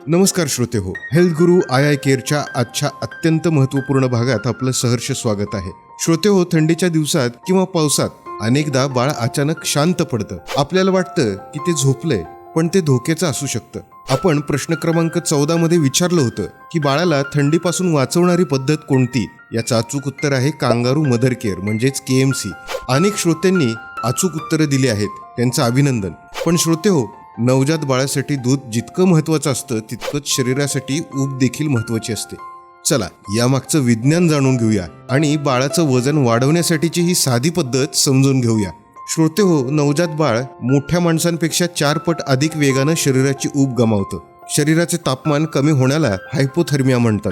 नमस्कार श्रोते हो, हेल्थ गुरु आय केअरच्या आजच्या अत्यंत महत्त्वपूर्ण भागात आपलं सहर्ष स्वागत आहे. श्रोते हो, थंडीच्या दिवसात किंवा पावसात अनेकदा बाळ अचानक शांत पडतं. आपल्याला वाटतं की ते झोपलंय, पण ते धोक्याचं असू शकतं. आपण प्रश्न क्रमांक 14 मध्ये विचारलं होतं की बाळाला थंडीपासून वाचवणारी पद्धत कोणती. याचं अचूक उत्तर आहे कांगारू मदर केअर म्हणजेच KMC. अनेक श्रोत्यांनी अचूक उत्तरं दिली आहेत, त्यांचं अभिनंदन. पण श्रोते हो, नवजात बाळासाठी दूध जितकं महत्त्वाचं असतं तितकंच शरीरासाठी ऊब देखील महत्त्वाची असते. चला यामागचं विज्ञान जाणून घेऊया आणि बाळाचं वजन वाढवण्यासाठीची ही साधी पद्धत समजून घेऊया. श्रोते हो, नवजात बाळ मोठ्या माणसांपेक्षा 4 पट अधिक वेगानं शरीराची ऊब गमावतं. शरीराचे तापमान कमी होण्याला हायपोथर्मिया म्हणतात.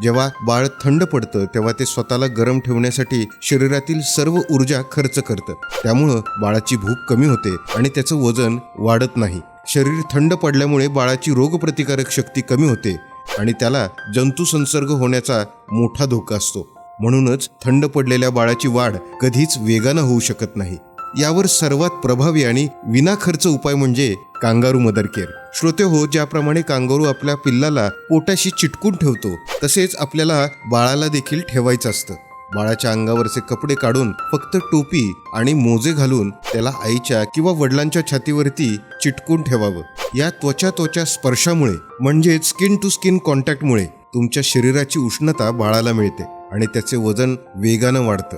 जेव्हा बाळ थंड पडतं तेव्हा ते स्वतःला गरम ठेवण्यासाठी शरीरातील सर्व ऊर्जा खर्च करतं. त्यामुळं बाळाची भूक कमी होते आणि त्याचं वजन वाढत नाही. शरीर थंड पडल्यामुळे बाळाची रोगप्रतिकारक शक्ती कमी होते आणि त्याला जंतू संसर्ग होण्याचा मोठा धोका असतो. म्हणूनच थंड पडलेल्या बाळाची वाढ कधीच वेगानं होऊ शकत नाही. यावर सर्वात प्रभावी आणि विनाखर्च उपाय म्हणजे कांगारू मदर केअर. श्रोते हो, ज्याप्रमाणे कांगारू आपल्या पिल्लाला पोटाशी चिटकून ठेवतो, तसेच आपल्याला बाळाला देखील ठेवायचं असतं. बाळाच्या अंगावरचे कपडे काढून फक्त टोपी आणि मोजे घालून त्याला आईच्या किंवा वडिलांच्या छातीवरती चिटकून ठेवावं. या त्वचा स्पर्शामुळे म्हणजेच स्किन टू स्किन कॉन्टॅक्टमुळे तुमच्या शरीराची उष्णता बाळाला मिळते आणि त्याचे वजन वेगानं वाढतं.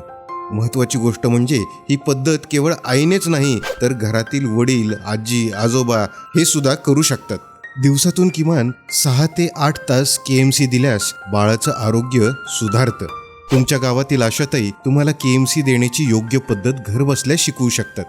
महत्त्वाची गोष्ट म्हणजे ही पद्धत केवळ आईनेच नाही तर घरातील वडील, आजी, आजोबा हे सुद्धा करू शकतात. दिवसातून किमान 6 ते 8 तास KMC दिल्यास बाळाचं आरोग्य सुधारतं. तुमच्या गावातील आशाताई तुम्हाला KMC देण्याची योग्य पद्धत घरबसल्या शिकवू शकतात.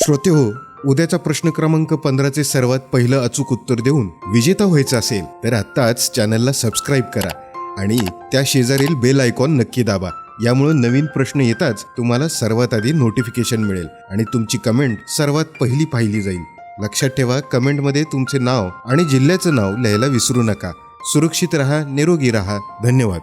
श्रोते हो, उद्याचा प्रश्न क्रमांक 15चे सर्वात पहिलं अचूक उत्तर देऊन विजेता व्हायचं असेल तर आत्ताच चॅनलला सबस्क्राईब करा आणि त्या शेजारील बेल आयकॉन नक्की दाबा. यामुळे नवीन प्रश्न येताच तुम्हाला सर्वात आधी नोटिफिकेशन मिळेल आणि तुमची कमेंट सर्वात पहिली पाहिली जाईल. लक्षात ठेवा, कमेंटमध्ये तुमचे नाव आणि जिल्ह्याचं नाव लिहायला विसरू नका. सुरक्षित रहा, निरोगी रहा. धन्यवाद.